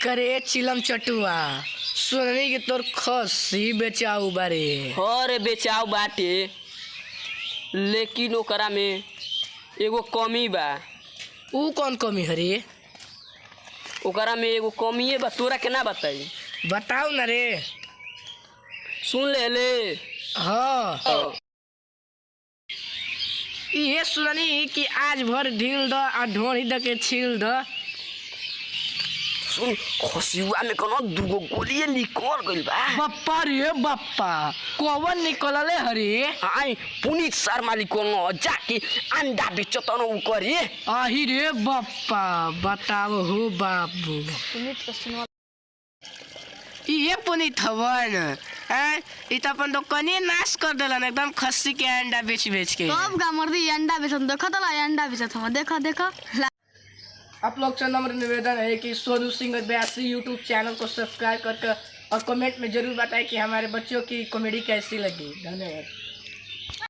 करे चिलम चटुआ सुननी के तोर खसी बेचाऊ बारे। अरे बेचाऊ बाटे, लेकिन ओकरा में एगो कमी बा। ऊ कौन कमी हरे? ओकरा में एगो कमिए बा, तोरा के ना बताई। बताऊ ना रे। सुन ले। हाँ ये सुननी कि आज भर ढील द आ ढोड़ी द के छील द। सुन, खसियुआ में कोनो दुगो गोलिए निकल गइल बा। बप्पा रे बप्पा, कौन निकलले हरे? आई पुनीत शर्मा ली कोनो जाके अंडा बेचतन उ करी। आही रे बप्पा, बताओ हो बाबू। ये पुनीत हवन हैं? इ त अपन दुकाने नाश कर देलन एकदम, खस्सी के अंडा बेच बेच के। कब का मर्दी अंडा बेचत देखो तो अंडा बेचत हम देखो। आप लोग से नम्र निवेदन है कि सोनू सिंह 82 यूट्यूब चैनल को सब्सक्राइब करके और कमेंट में जरूर बताएं कि हमारे बच्चों की कॉमेडी कैसी लगी। धन्यवाद।